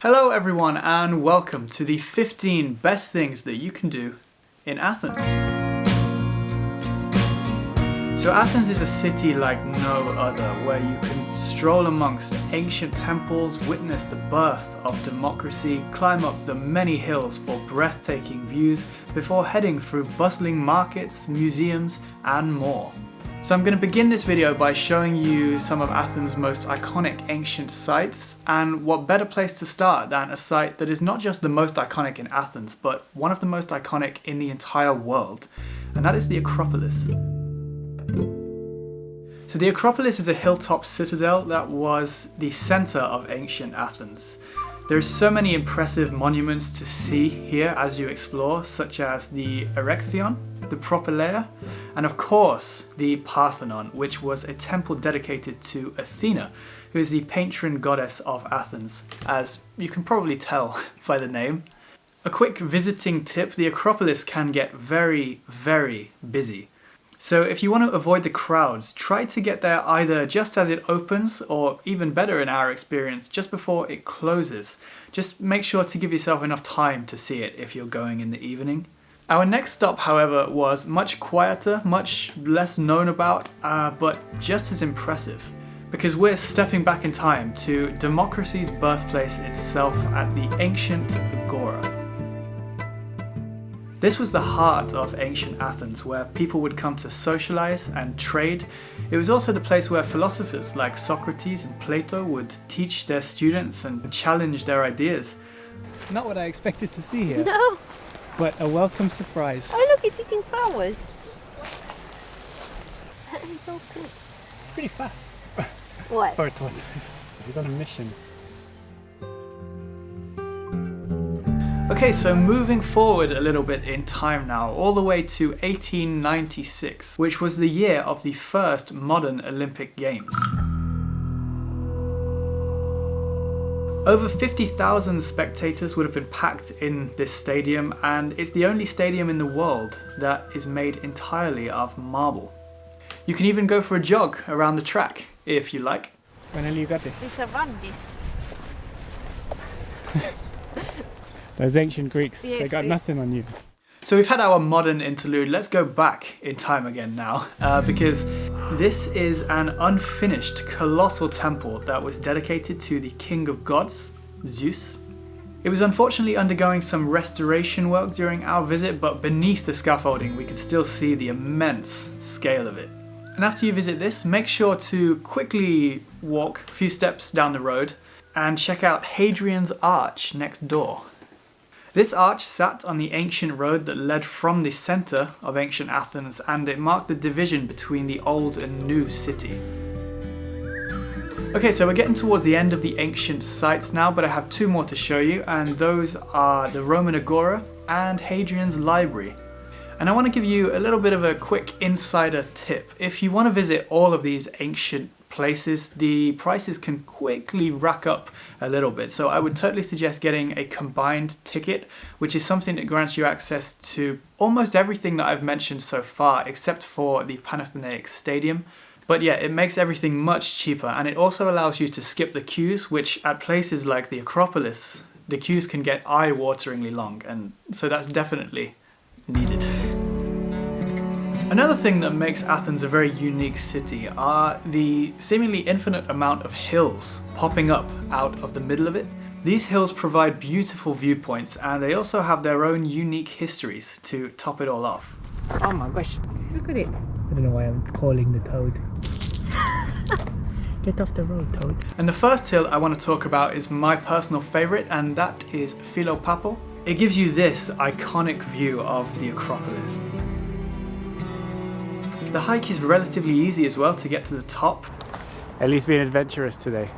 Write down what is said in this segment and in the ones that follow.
Hello everyone and welcome to the 15 best things that you can do in Athens. So Athens is a city like no other where you can stroll amongst ancient temples, witness the birth of democracy, climb up the many hills for breathtaking views before heading through bustling markets, museums and more. So I'm going to begin this video by showing you some of Athens' most iconic ancient sites, and what better place to start than a site that is not just the most iconic in Athens, but one of the most iconic in the entire world, and that is the Acropolis. So the Acropolis is a hilltop citadel that was the centre of ancient Athens. There's so many impressive monuments to see here as you explore, such as the Erectheion, the Propylaea, and of course the Parthenon, which was a temple dedicated to Athena, who is the patron goddess of Athens, as you can probably tell by the name. A quick visiting tip, the Acropolis can get very, very busy. So if you want to avoid the crowds, try to get there either just as it opens, or even better in our experience, just before it closes. Just make sure to give yourself enough time to see it if you're going in the evening. Our next stop, however, was much quieter, much less known about, but just as impressive. Because we're stepping back in time to democracy's birthplace itself at the Ancient Agora. This was the heart of ancient Athens, where people would come to socialize and trade. It was also the place where philosophers like Socrates and Plato would teach their students and challenge their ideas. Not what I expected to see here. No. But a welcome surprise. Oh look, it's eating flowers. It's so cool. It's pretty fast. What? For a tortoise. He's on a mission. Okay, so moving forward a little bit in time now, all the way to 1896, which was the year of the first modern Olympic Games. Over 50,000 spectators would have been packed in this stadium, and it's the only stadium in the world that is made entirely of marble. You can even go for a jog around the track, if you like. When you got this? It's around this. Those ancient Greeks, yes, they got nothing on you. So we've had our modern interlude. Let's go back in time again now, because this is an unfinished colossal temple that was dedicated to the king of gods, Zeus. It was unfortunately undergoing some restoration work during our visit, but beneath the scaffolding we could still see the immense scale of it. And after you visit this, make sure to quickly walk a few steps down the road and check out Hadrian's Arch next door. This arch sat on the ancient road that led from the centre of ancient Athens, and it marked the division between the old and new city. Okay, so we're getting towards the end of the ancient sites now, but I have two more to show you, and those are the Roman Agora and Hadrian's Library. And I want to give you a little bit of a quick insider tip. If you want to visit all of these ancient places, the prices can quickly rack up a little bit. So I would totally suggest getting a combined ticket, which is something that grants you access to almost everything that I've mentioned so far, except for the Panathenaic Stadium. But yeah, it makes everything much cheaper, and it also allows you to skip the queues, which at places like the Acropolis, the queues can get eye-wateringly long, and so that's definitely needed. Another thing that makes Athens a very unique city are the seemingly infinite amount of hills popping up out of the middle of it. These hills provide beautiful viewpoints, and they also have their own unique histories to top it all off. Oh my gosh. Look at it. I don't know why I'm calling the toad. Get off the road, toad. And the first hill I want to talk about is my personal favourite, and that is Philopappou. It gives you this iconic view of the Acropolis. The hike is relatively easy as well to get to the top. At least being adventurous today.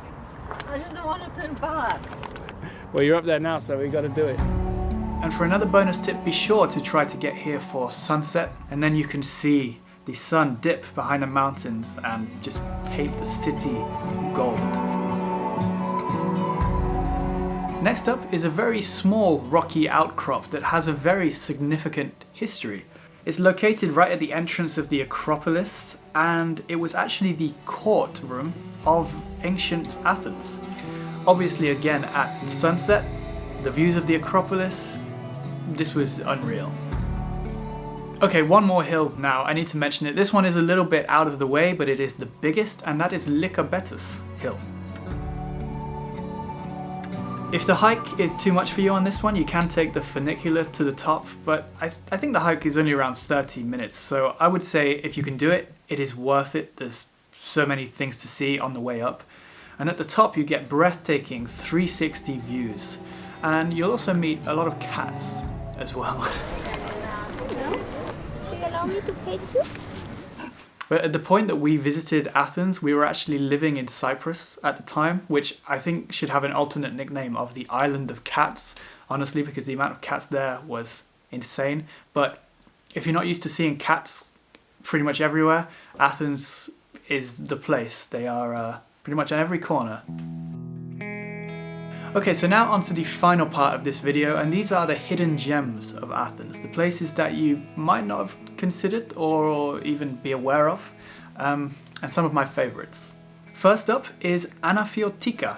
I just don't want to turn back. Well, you're up there now, so we got to do it. And for another bonus tip, be sure to try to get here for sunset, and then you can see the sun dip behind the mountains and just paint the city gold. Next up is a very small rocky outcrop that has a very significant history. It's located right at the entrance of the Acropolis, and it was actually the courtroom of ancient Athens. obviously again at sunset, the views of the Acropolis, this was unreal. Okay, one more hill now, I need to mention it. This one is a little bit out of the way, but it is the biggest, and that is Lycabettus Hill. If the hike is too much for you on this one, you can take the funicular to the top, but I think the hike is only around 30 minutes, so I would say if you can do it, it is worth it. There's so many things to see on the way up. And at the top you get breathtaking 360 views, and you'll also meet a lot of cats as well. Hello? Do you allow me to pet you? But at the point that we visited Athens, we were actually living in Cyprus at the time, which I think should have an alternate nickname of the Island of Cats, honestly, because the amount of cats there was insane. But if you're not used to seeing cats pretty much everywhere, Athens is the place. They are pretty much on every corner. Okay, so now onto the final part of this video, and these are the hidden gems of Athens, the places that you might not have considered or even be aware of, and some of my favourites. First up is Anafiotika.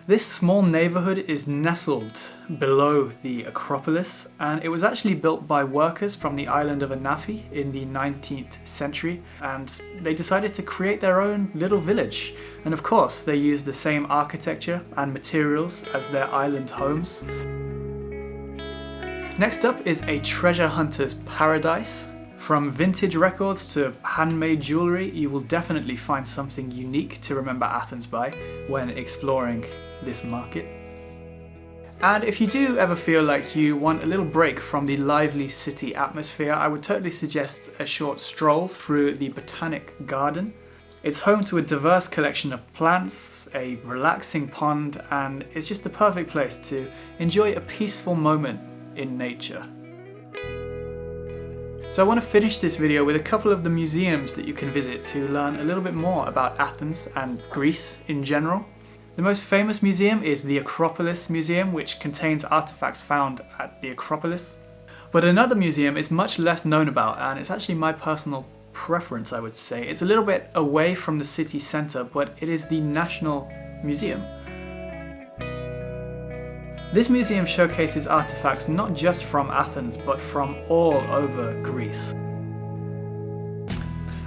This small neighbourhood is nestled below the Acropolis, and it was actually built by workers from the island of Anafi in the 19th century, and they decided to create their own little village. And of course, they used the same architecture and materials as their island homes. Next up is a treasure hunter's paradise. From vintage records to handmade jewellery, you will definitely find something unique to remember Athens by when exploring this market. And if you do ever feel like you want a little break from the lively city atmosphere, I would totally suggest a short stroll through the Botanic Garden. It's home to a diverse collection of plants, a relaxing pond, and it's just the perfect place to enjoy a peaceful moment in nature. So I want to finish this video with a couple of the museums that you can visit to learn a little bit more about Athens and Greece in general. The most famous museum is the Acropolis Museum, which contains artifacts found at the Acropolis. But another museum is much less known about, and it's actually my personal preference, I would say. It's a little bit away from the city centre, but it is the National Museum. This museum showcases artifacts not just from Athens, but from all over Greece.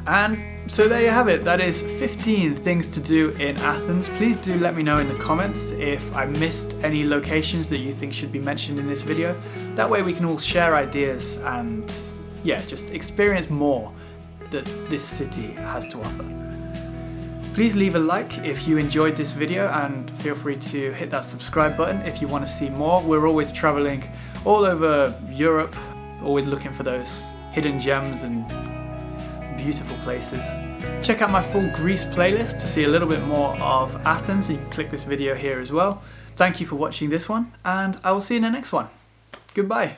And so there you have it, that is 15 things to do in Athens. Please do let me know in the comments if I missed any locations that you think should be mentioned in this video. That way we can all share ideas and yeah, just experience more that this city has to offer. Please leave a like if you enjoyed this video, and feel free to hit that subscribe button if you want to see more. We're always traveling all over Europe, always looking for those hidden gems and beautiful places. Check out my full Greece playlist to see a little bit more of Athens. You can click this video here as well. Thank you for watching this one, and I will see you in the next one. Goodbye.